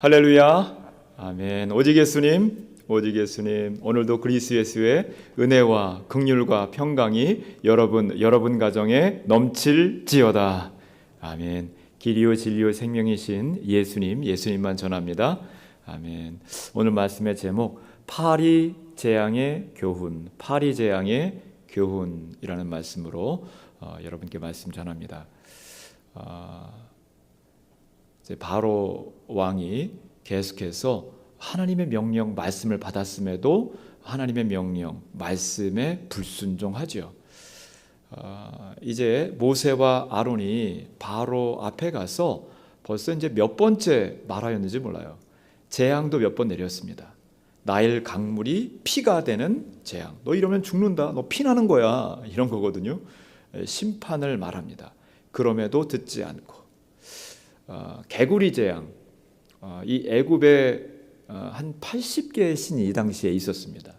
할렐루야. 아멘. 오직 예수님, 오직 예수님. 오늘도 그리스도 예수의 은혜와 긍휼과 평강이 여러분 가정에 넘칠지어다. 아멘. 길이요 진리요 생명이신 예수님만 전합니다. 아멘. 오늘 말씀의 제목 파리 재앙의 교훈이라는 말씀으로 여러분께 말씀 전합니다. 바로 왕이 계속해서 하나님의 명령 말씀을 받았음에도 하나님의 명령 말씀에 불순종하죠. 이제 모세와 아론이 바로 앞에 가서 벌써 이제 몇 번째 말하였는지 몰라요. 재앙도 몇 번 내렸습니다. 나일 강물이 피가 되는 재앙. 너 이러면 죽는다. 너 피나는 거야. 이런 거거든요. 심판을 말합니다. 그럼에도 듣지 않고 개구리 재앙, 이 애굽에 한 80개의 신이 이 당시에 있었습니다.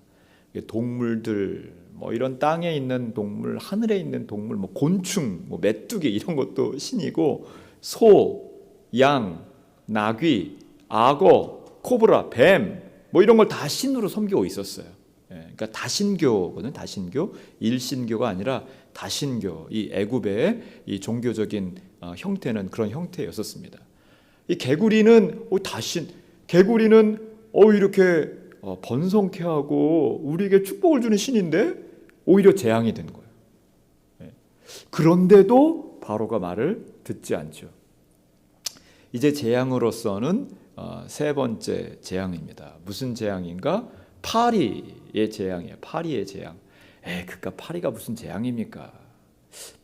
동물들, 이런 땅에 있는 동물, 하늘에 있는 동물, 곤충, 메뚜기 이런 것도 신이고, 소, 양, 나귀, 악어, 코브라, 뱀, 이런 걸 다 신으로 섬기고 있었어요. 그러니까 다신교거든, 다신교, 일신교가 아니라 다신교. 이 애굽의 이 종교적인 형태는 그런 형태였었습니다. 이 개구리는 개구리는 이렇게 번성케 하고 우리에게 축복을 주는 신인데 오히려 재앙이 된 거예요. 그런데도 바로가 말을 듣지 않죠. 이제 재앙으로서는 세 번째 재앙입니다. 무슨 재앙인가? 파리의 재앙이에요. 파리의 재앙. 그러니까 파리가 무슨 재앙입니까?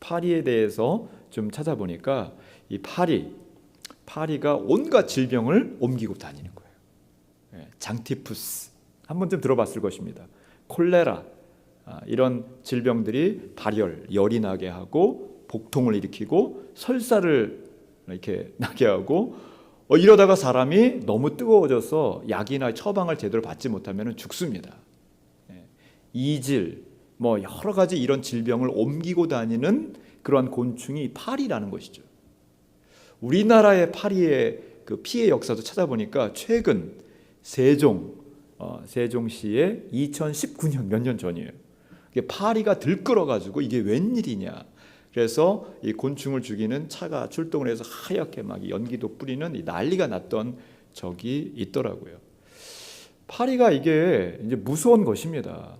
파리에 대해서 좀 찾아보니까 이 파리가 온갖 질병을 옮기고 다니는 거예요. 장티푸스 한 번쯤 들어봤을 것입니다. 콜레라 이런 질병들이 열이 나게 하고 복통을 일으키고 설사를 이렇게 나게 하고 이러다가 사람이 너무 뜨거워져서 약이나 처방을 제대로 받지 못하면 죽습니다. 이질 여러 가지 이런 질병을 옮기고 다니는 그러한 곤충이 파리라는 것이죠. 우리나라의 파리의 그 피해 역사도 찾아보니까 최근 세종시의 2019년 몇 년 전이에요. 파리가 들끓어가지고 이게 웬일이냐. 그래서 이 곤충을 죽이는 차가 출동을 해서 하얗게 막 연기도 뿌리는 난리가 났던 적이 있더라고요. 파리가 이게 이제 무서운 것입니다.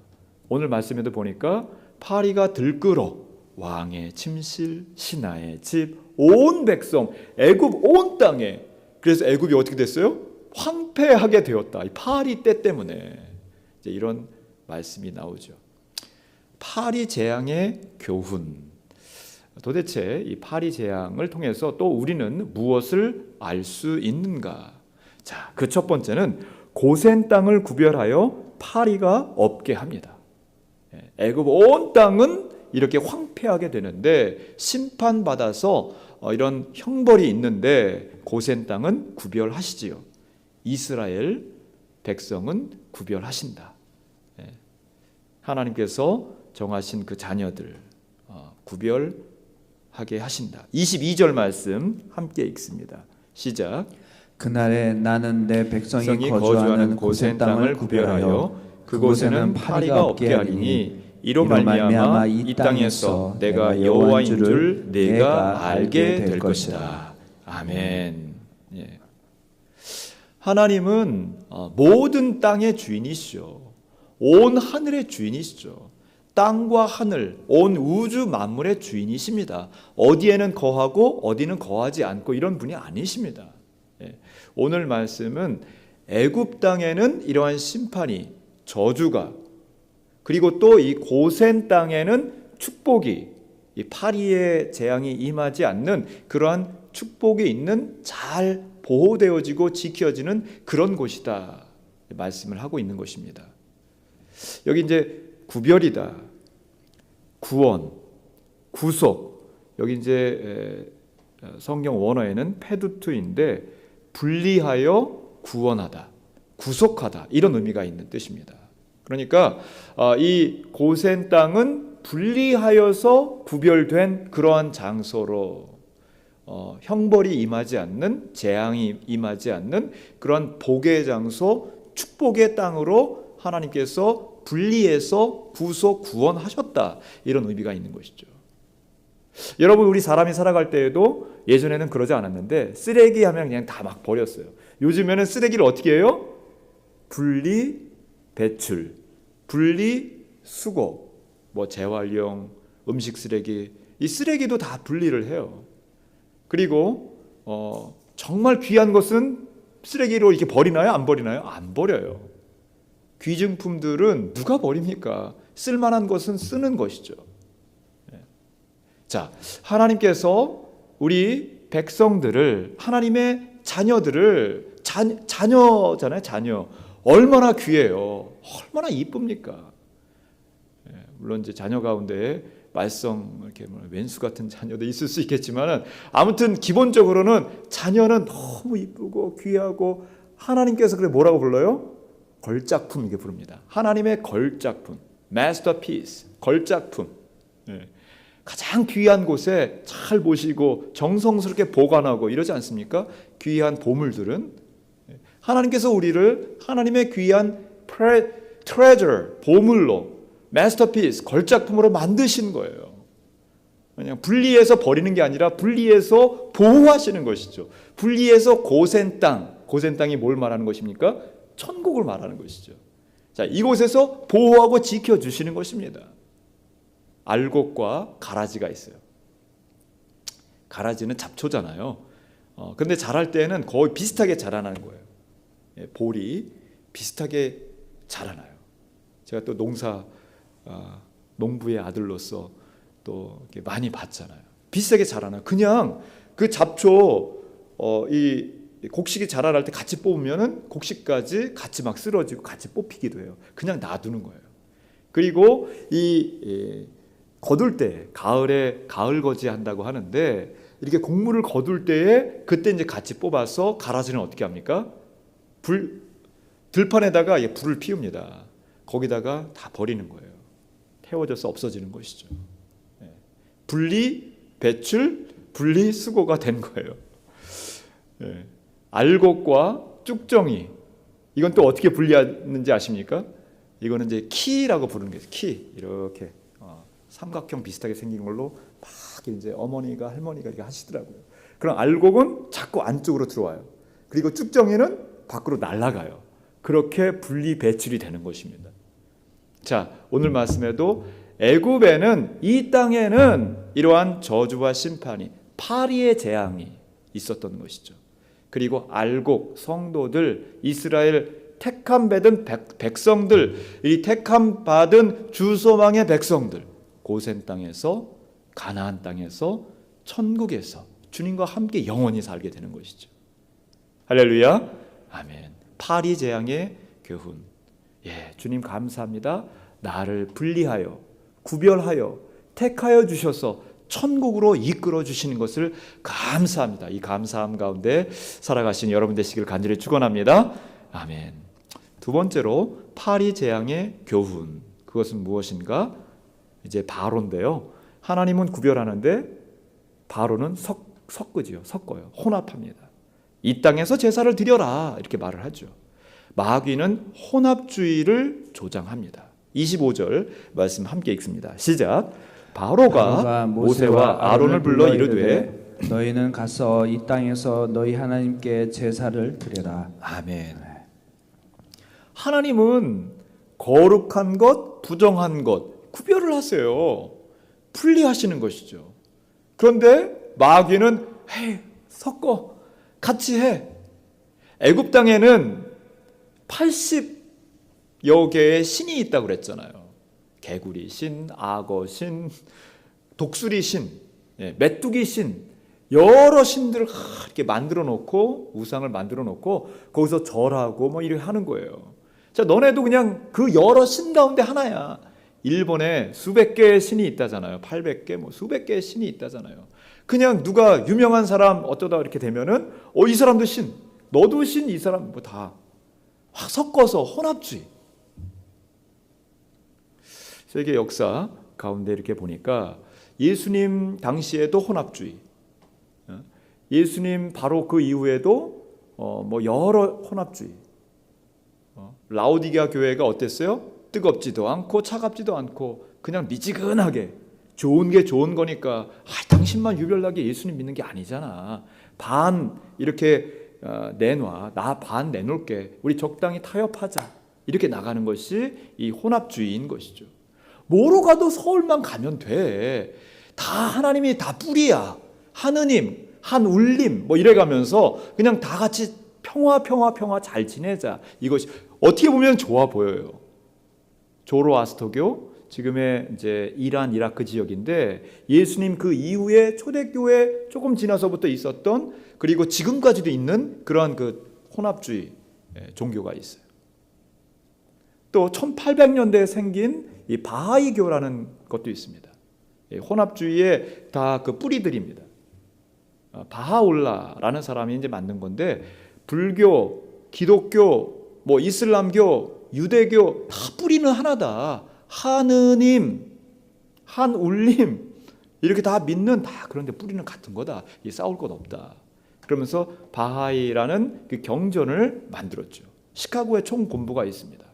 오늘 말씀에도 보니까 파리가 들끓어 왕의 침실, 신하의 집, 온 백성, 애굽 온 땅에. 그래서 애굽이 어떻게 됐어요? 황폐하게 되었다. 이 파리 때 때문에 이제 이런 말씀이 나오죠. 파리 재앙의 교훈. 도대체 이 파리 재앙을 통해서 또 우리는 무엇을 알 수 있는가? 자, 그 첫 번째는 고센 땅을 구별하여 파리가 없게 합니다. 애굽 온 땅은 이렇게 황폐하게 되는데 심판받아서 이런 형벌이 있는데 고센 땅은 구별하시지요. 이스라엘 백성은 구별하신다. 하나님께서 정하신 그 자녀들 구별하게 하신다. 22절 말씀 함께 읽습니다. 시작. 그날에 나는 내 백성이 거주하는 고센 땅을 구별하여 그곳에는 파리가 없게 하리니 이로 말미암아 이 땅에서 내가 여호와인 줄 네가 알게 될 것이다. 아멘. 하나님은 모든 땅의 주인이시죠. 온 하늘의 주인이시죠. 땅과 하늘, 온 우주 만물의 주인이십니다. 어디에는 거하고 어디는 거하지 않고 이런 분이 아니십니다. 오늘 말씀은 애굽 땅에는 이러한 심판이, 저주가, 그리고 또 이 고센 땅에는 축복이, 이 파리의 재앙이 임하지 않는 그러한 축복이 있는, 잘 보호되어지고 지켜지는 그런 곳이다 말씀을 하고 있는 것입니다. 여기 이제 구별이다, 구원, 구속. 여기 이제 성경 원어에는 페두투인데 분리하여 구원하다, 구속하다 이런 의미가 있는 뜻입니다. 그러니까 이 고센 땅은 분리하여서 구별된 그러한 장소로 형벌이 임하지 않는, 재앙이 임하지 않는 그런 복의 장소, 축복의 땅으로 하나님께서 분리해서 구속 구원하셨다, 이런 의미가 있는 것이죠. 여러분, 우리 사람이 살아갈 때에도 예전에는 그러지 않았는데 쓰레기 하면 그냥 다 막 버렸어요. 요즘에는 쓰레기를 어떻게 해요? 분리, 배출, 분리, 수거, 뭐 재활용, 음식 쓰레기, 이 쓰레기도 다 분리를 해요. 그리고 정말 귀한 것은 쓰레기로 이렇게 버리나요? 안 버리나요? 안 버려요. 귀중품들은 누가 버립니까? 쓸만한 것은 쓰는 것이죠. 자, 하나님께서 우리 백성들을, 하나님의 자녀들을, 자녀잖아요, 자녀. 얼마나 귀해요. 얼마나 이쁩니까? 물론 이제 자녀 가운데 말썽, 이렇게 왼수 같은 자녀도 있을 수 있겠지만, 아무튼 기본적으로는 자녀는 너무 이쁘고 귀하고, 하나님께서 그래 뭐라고 불러요? 걸작품, 이게 부릅니다. 하나님의 걸작품, masterpiece, 걸작품. 가장 귀한 곳에 잘 모시고 정성스럽게 보관하고 이러지 않습니까? 귀한 보물들은 하나님께서 우리를 하나님의 귀한 treasure, 보물로, masterpiece, 걸작품으로 만드신 거예요. 그냥 분리해서 버리는 게 아니라 분리해서 보호하시는 것이죠. 분리해서 고센 땅, 고센 땅이 뭘 말하는 것입니까? 천국을 말하는 것이죠. 자, 이곳에서 보호하고 지켜주시는 것입니다. 알곡과 가라지가 있어요. 가라지는 잡초잖아요. 근데 자랄 때는 거의 비슷하게 자라나는 거예요. 볼이 비슷하게 자라나요. 제가 또 농부의 아들로서 또 이렇게 많이 봤잖아요. 비슷하게 자라나요. 그냥 그 잡초, 이 곡식이 자라날 때 같이 뽑으면은 곡식까지 같이 막 쓰러지고 같이 뽑히기도 해요. 그냥 놔두는 거예요. 그리고 거둘 때, 가을에 가을거지 한다고 하는데, 이렇게 곡물을 거둘 때에 그때 이제 같이 뽑아서 가라지는 어떻게 합니까? 들판에다가 불을 피웁니다. 거기다가 다 버리는 거예요. 태워져서 없어지는 것이죠. 분리, 배출, 분리, 수거가 된 거예요. 알곡과 쭉정이, 이건 또 어떻게 분리하는지 아십니까? 이거는 이제 키라고 부르는 거예요. 키, 이렇게 삼각형 비슷하게 생긴 걸로 막 이제 어머니가 할머니가 이렇게 하시더라고요. 그럼 알곡은 자꾸 안쪽으로 들어와요. 그리고 쭉정이는 밖으로 날아가요. 그렇게 분리 배출이 되는 것입니다. 자, 오늘 말씀에도 애굽에는, 이 땅에는 이러한 저주와 심판이, 파리의 재앙이 있었던 것이죠. 그리고 알곡, 성도들, 이스라엘 택함 받은 백성들, 이 택함 받은 주소망의 백성들, 고센 땅에서, 가나안 땅에서, 천국에서 주님과 함께 영원히 살게 되는 것이죠. 할렐루야, 아멘. 파리 재앙의 교훈. 주님 감사합니다. 나를 분리하여, 구별하여, 택하여 주셔서 천국으로 이끌어 주시는 것을 감사합니다. 이 감사함 가운데 살아가신 여러분 되시길 간절히 축원합니다. 아멘. 두 번째로 파리 재앙의 교훈. 그것은 무엇인가? 이제 바로인데요. 하나님은 구별하는데 바로는 섞어요. 혼합합니다. 이 땅에서 제사를 드려라, 이렇게 말을 하죠. 마귀는 혼합주의를 조장합니다. 25절 말씀 함께 읽습니다. 시작. 바로가 모세와 아론을 불러 이르되 너희는 가서 이 땅에서 너희 하나님께 제사를 드려라. 아멘. 하나님은 거룩한 것, 부정한 것 구별을 하세요. 분리하시는 것이죠. 그런데 마귀는 섞어, 같이 해. 애굽 땅에는 80여 개의 신이 있다고 그랬잖아요. 개구리 신, 악어 신, 독수리 신, 메뚜기 신, 여러 신들을 이렇게 만들어 놓고, 우상을 만들어 놓고 거기서 절하고 뭐 이렇게 하는 거예요. 자, 너네도 그냥 그 여러 신 가운데 하나야. 일본에 수백 개의 신이 있다잖아요. 800개, 뭐 수백 개의 신이 있다잖아요. 그냥 누가 유명한 사람 어쩌다 이렇게 되면은 이 사람도 신, 너도 신, 이 사람 뭐 다 섞어서 혼합주의. 세계 역사 가운데 이렇게 보니까 예수님 당시에도 혼합주의, 예수님 바로 그 이후에도 뭐 여러 혼합주의, 라오디게아 교회가 어땠어요? 뜨겁지도 않고 차갑지도 않고 그냥 미지근하게 좋은 게 좋은 거니까 당신만 유별나게 예수님 믿는 게 아니잖아. 반 이렇게 내놔. 나 반 내놓을게. 우리 적당히 타협하자. 이렇게 나가는 것이 이 혼합주의인 것이죠. 뭐로 가도 서울만 가면 돼. 다 하나님이 다 뿌리야. 하느님, 한 울림 뭐 이래가면서 그냥 다 같이 평화 잘 지내자. 이것이 어떻게 보면 좋아 보여요. 조로아스터교, 지금의 이제 이란, 이라크 지역인데 예수님 그 이후에 초대교회 조금 지나서부터 있었던, 그리고 지금까지도 있는 그러한 그 혼합주의 종교가 있어요. 또 1800년대에 생긴 이 바하이교라는 것도 있습니다. 혼합주의의 다 그 뿌리들입니다. 바하올라라는 사람이 이제 만든 건데, 불교, 기독교, 뭐 이슬람교, 유대교 다 뿌리는 하나다. 하느님, 한 울림 이렇게 다 믿는, 다 그런데 뿌리는 같은 거다. 싸울 것 없다. 그러면서 바하이라는 그 경전을 만들었죠. 시카고에 총 본부가 있습니다.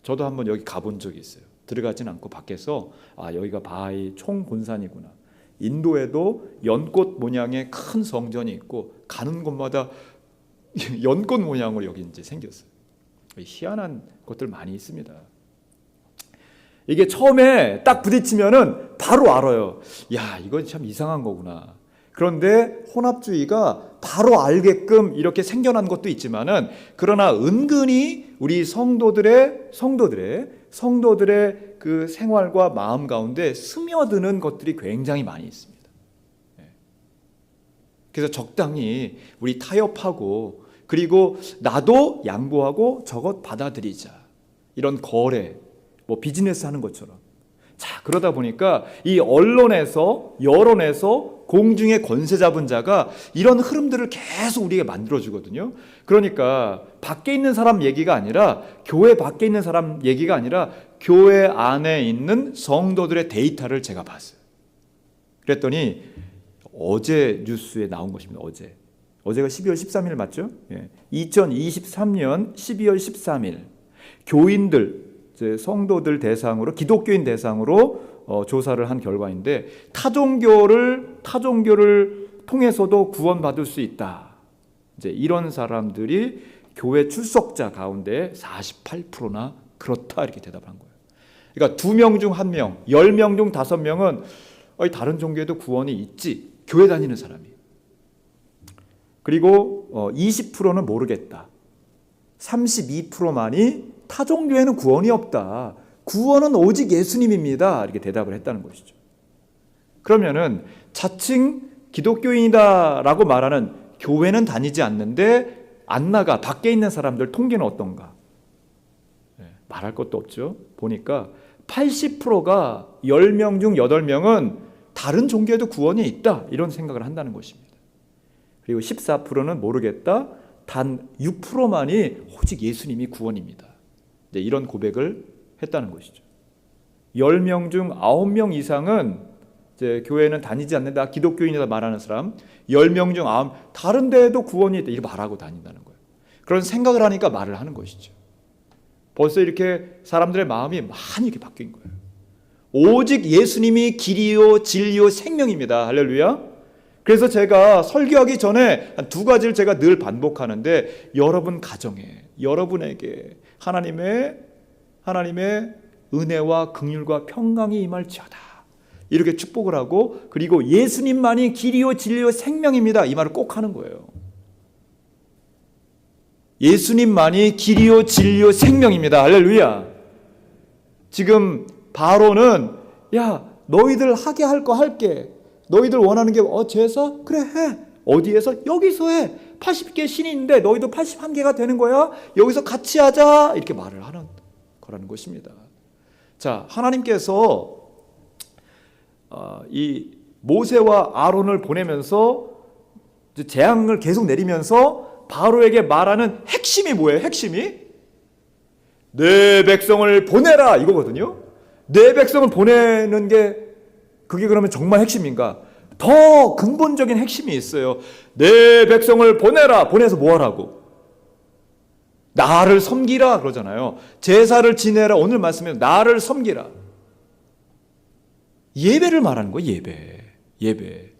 저도 한번 여기 가본 적이 있어요. 들어가진 않고 밖에서 여기가 바하이 총 본산이구나. 인도에도 연꽃 모양의 큰 성전이 있고 가는 곳마다 연꽃 모양으로 여기 이제 생겼어요. 희한한 것들 많이 있습니다. 이게 처음에 딱 부딪히면은 바로 알아요. 야, 이건 참 이상한 거구나. 그런데 혼합주의가 바로 알게끔 이렇게 생겨난 것도 있지만은, 그러나 은근히 우리 성도들의 그 생활과 마음 가운데 스며드는 것들이 굉장히 많이 있습니다. 그래서 적당히 우리 타협하고, 그리고 나도 양보하고 저것 받아들이자. 이런 거래, 뭐 비즈니스 하는 것처럼. 자, 그러다 보니까 이 언론에서, 여론에서 공중의 권세 잡은 자가 이런 흐름들을 계속 우리에게 만들어주거든요. 그러니까 밖에 있는 사람 얘기가 아니라, 교회 밖에 있는 사람 얘기가 아니라 교회 안에 있는 성도들의 데이터를 제가 봤어요. 그랬더니 어제 뉴스에 나온 것입니다. 어제가 12월 13일 맞죠? 2023년 12월 13일 교인들, 성도들 대상으로, 기독교인 대상으로 조사를 한 결과인데, 타종교를 통해서도 구원받을 수 있다. 이제 이런 사람들이 교회 출석자 가운데 48%나 그렇다, 이렇게 대답한 거예요. 그러니까 2명 중 1명, 10명 중 5명은 다른 종교에도 구원이 있지, 교회 다니는 사람이. 그리고 20%는 모르겠다. 32%만이 타종교에는 구원이 없다. 구원은 오직 예수님입니다. 이렇게 대답을 했다는 것이죠. 그러면은 자칭 기독교인이다라고 말하는, 교회는 다니지 않는데 안 나가 밖에 있는 사람들 통계는 어떤가? 말할 것도 없죠. 보니까 80%가 10명 중 8명은 다른 종교에도 구원이 있다, 이런 생각을 한다는 것입니다. 그리고 14%는 모르겠다. 단 6%만이 오직 예수님이 구원입니다. 이런 고백을 했다는 것이죠. 10명 중 9명 이상은 이제 교회는 다니지 않는다, 기독교인이다 말하는 사람, 10명 중 9, 다른 데에도 구원이 있다, 이렇게 말하고 다닌다는 거예요. 그런 생각을 하니까 말을 하는 것이죠. 벌써 이렇게 사람들의 마음이 많이 이렇게 바뀐 거예요. 오직 예수님이 길이요 진리요 생명입니다. 할렐루야. 그래서 제가 설교하기 전에 한 2가지를 제가 늘 반복하는데, 여러분 가정에, 여러분에게 하나님의 은혜와 긍휼과 평강이 임할지어다, 이렇게 축복을 하고, 그리고 예수님만이 길이요 진리요 생명입니다, 이 말을 꼭 하는 거예요. 예수님만이 길이요 진리요 생명입니다. 할렐루야. 지금 바로는, 야, 너희들 하게 할 거 할게. 너희들 원하는 게 제사? 그래, 해. 어디에서? 여기서 해. 80개 신이 있는데 너희도 81개가 되는 거야. 여기서 같이 하자, 이렇게 말을 하는 거라는 것입니다. 자, 하나님께서 이 모세와 아론을 보내면서 재앙을 계속 내리면서 바로에게 말하는 핵심이 뭐예요? 핵심이 내 백성을 보내라, 이거거든요. 내 백성을 보내는 게, 그게 그러면 정말 핵심인가? 더 근본적인 핵심이 있어요. 내 백성을 보내라. 보내서 뭐 하라고? 나를 섬기라 그러잖아요. 제사를 지내라. 오늘 말씀에 나를 섬기라. 예배를 말하는 거예요. 예배.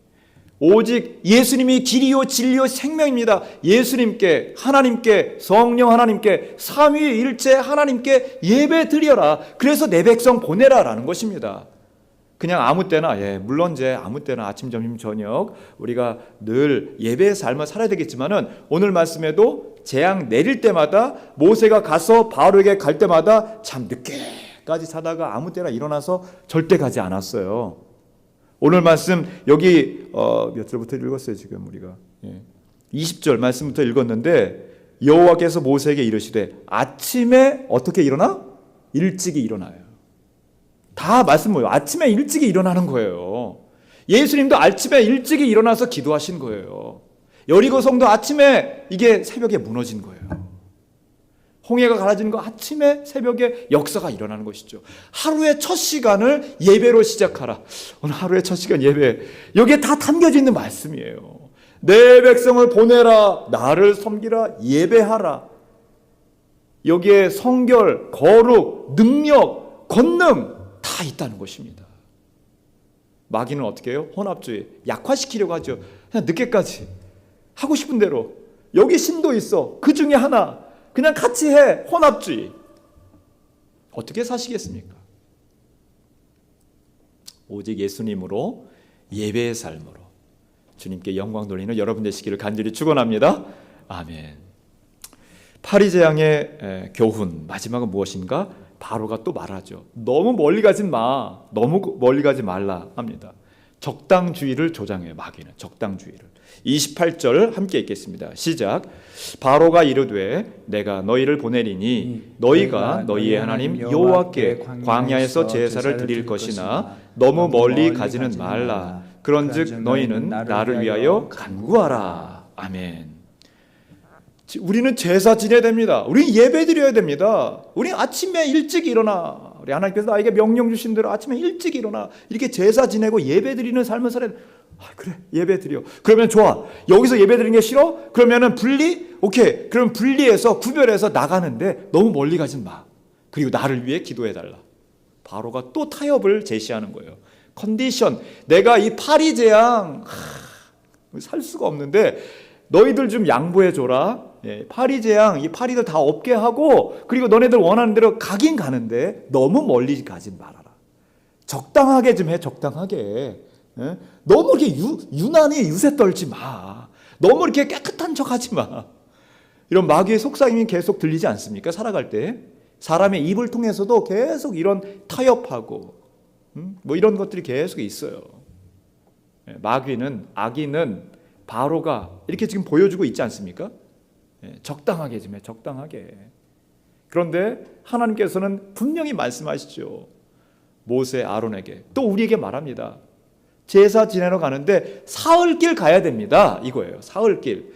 오직 예수님이 길이요 진리요 생명입니다. 예수님께, 하나님께, 성령 하나님께, 삼위일체 하나님께 예배 드려라. 그래서 내 백성 보내라라는 것입니다. 그냥 아무 때나, 물론 이제 아무 때나 아침, 점심, 저녁 우리가 늘 예배의 삶을 살아야 되겠지만은 오늘 말씀에도 재앙 내릴 때마다 모세가 가서 바로에게 갈 때마다 참 늦게까지 자다가 아무 때나 일어나서 절대 가지 않았어요. 오늘 말씀 여기 몇 절부터 읽었어요 지금 우리가 20절 말씀부터 읽었는데 여호와께서 모세에게 이르시되 아침에 어떻게 일어나? 일찍이 일어나요. 다 말씀 뭐예요? 아침에 일찍이 일어나는 거예요. 예수님도 아침에 일찍이 일어나서 기도하신 거예요. 여리고 성도 아침에 이게 새벽에 무너진 거예요. 홍해가 갈라지는 거 아침에 새벽에 역사가 일어나는 것이죠. 하루의 첫 시간을 예배로 시작하라. 오늘 하루의 첫 시간 예배. 여기에 다 담겨져 있는 말씀이에요. 내 백성을 보내라. 나를 섬기라. 예배하라. 여기에 성결, 거룩, 능력, 권능 다 있다는 것입니다. 마귀는 어떻게 해요? 혼합주의. 약화시키려고 하죠. 그냥 늦게까지. 하고 싶은 대로. 여기 신도 있어. 그 중에 하나. 그냥 같이 해. 혼합주의. 어떻게 사시겠습니까? 오직 예수님으로 예배의 삶으로 주님께 영광 돌리는 여러분 되시기를 간절히 축원합니다. 아멘. 파리재앙의 교훈 마지막은 무엇인가? 바로가 또 말하죠. 너무 멀리 가진 마. 너무 멀리 가지 말라 합니다. 적당주의를 조장해요. 마귀는 적당주의를. 28절 함께 읽겠습니다. 시작. 바로가 이르되 내가 너희를 보내리니 너희가 너희의 하나님 여호와께 광야에서 제사를 드릴 것이나 너무 멀리 가지는 말라. 그런즉 너희는 나를 위하여 간구하라. 아멘. 우리는 제사 지내야 됩니다. 우리는 예배 드려야 됩니다. 우리는 아침에 일찍 일어나. 우리 하나님께서 나에게 명령 주신 대로 아침에 일찍 일어나. 이렇게 제사 지내고 예배 드리는 삶을 살아야 돼. 그래, 예배 드려. 그러면 좋아. 여기서 예배 드리는 게 싫어? 그러면은 분리? 오케이. 그럼 분리해서 구별해서 나가는데 너무 멀리 가진 마. 그리고 나를 위해 기도해 달라. 바로가 또 타협을 제시하는 거예요. 컨디션. 내가 이 파리재앙 살 수가 없는데 너희들 좀 양보해 줘라. 파리재앙, 이 파리들 다 없게 하고 그리고 너네들 원하는 대로 가긴 가는데 너무 멀리 가지 말아라. 적당하게 좀 해. 적당하게. 너무 이렇게 유난히 유세 떨지 마. 너무 이렇게 깨끗한 척 하지 마. 이런 마귀의 속삭임이 계속 들리지 않습니까? 살아갈 때 사람의 입을 통해서도 계속 이런 타협하고 뭐 이런 것들이 계속 있어요. 마귀는, 악인은 바로가 이렇게 지금 보여주고 있지 않습니까? 적당하게 좀 해. 적당하게. 그런데 하나님께서는 분명히 말씀하시죠. 모세, 아론에게 또 우리에게 말합니다. 제사 지내러 가는데 사흘길 가야 됩니다. 이거예요. 사흘길.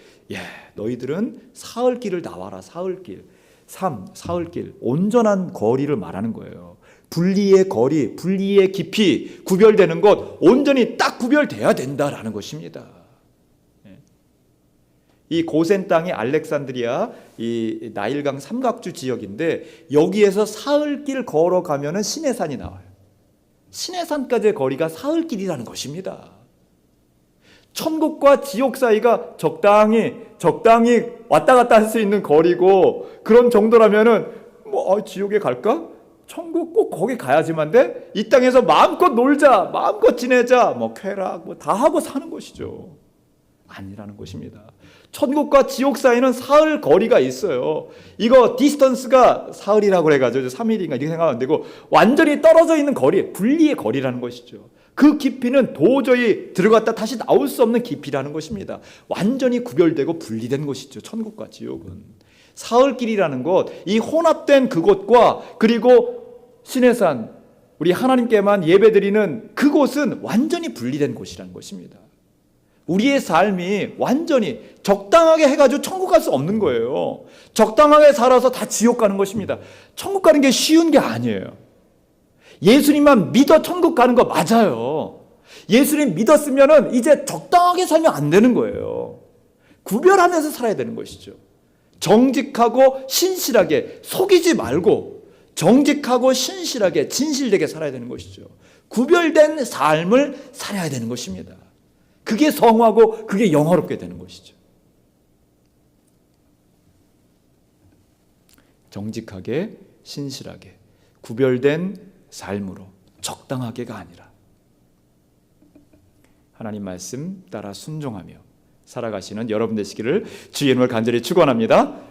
너희들은 사흘길을 나와라. 사흘길. 사흘길. 온전한 거리를 말하는 거예요. 분리의 거리, 분리의 깊이, 구별되는 것 온전히 딱 구별돼야 된다라는 것입니다. 이 고센 땅이 알렉산드리아 이 나일강 삼각주 지역인데 여기에서 사흘길 걸어가면은 시내산이 나와요. 시내산까지의 거리가 사흘길이라는 것입니다. 천국과 지옥 사이가 적당히 왔다 갔다 할 수 있는 거리고 그런 정도라면은 지옥에 갈까? 천국 꼭 거기 가야지만 돼? 이 땅에서 마음껏 놀자, 마음껏 지내자, 쾌락 다 하고 사는 것이죠. 아니라는 것입니다. 천국과 지옥 사이는 사흘 거리가 있어요. 이거 디스턴스가 사흘이라고 해가지고 3일인가 이렇게 생각하면 되고 완전히 떨어져 있는 거리, 분리의 거리라는 것이죠. 그 깊이는 도저히 들어갔다 다시 나올 수 없는 깊이라는 것입니다. 완전히 구별되고 분리된 것이죠. 천국과 지옥은. 사흘길이라는 것, 이 혼합된 그곳과 그리고 시내산, 우리 하나님께만 예배드리는 그곳은 완전히 분리된 곳이라는 것입니다. 우리의 삶이 완전히 적당하게 해가지고 천국 갈 수 없는 거예요. 적당하게 살아서 다 지옥 가는 것입니다. 천국 가는 게 쉬운 게 아니에요. 예수님만 믿어 천국 가는 거 맞아요. 예수님 믿었으면은 이제 적당하게 살면 안 되는 거예요. 구별하면서 살아야 되는 것이죠. 정직하고 신실하게, 속이지 말고 정직하고 신실하게 진실되게 살아야 되는 것이죠. 구별된 삶을 살아야 되는 것입니다. 그게 성화고 그게 영화롭게 되는 것이죠. 정직하게 신실하게 구별된 삶으로, 적당하게가 아니라 하나님 말씀 따라 순종하며 살아가시는 여러분 되시기를 주의 이름으로 간절히 축원합니다.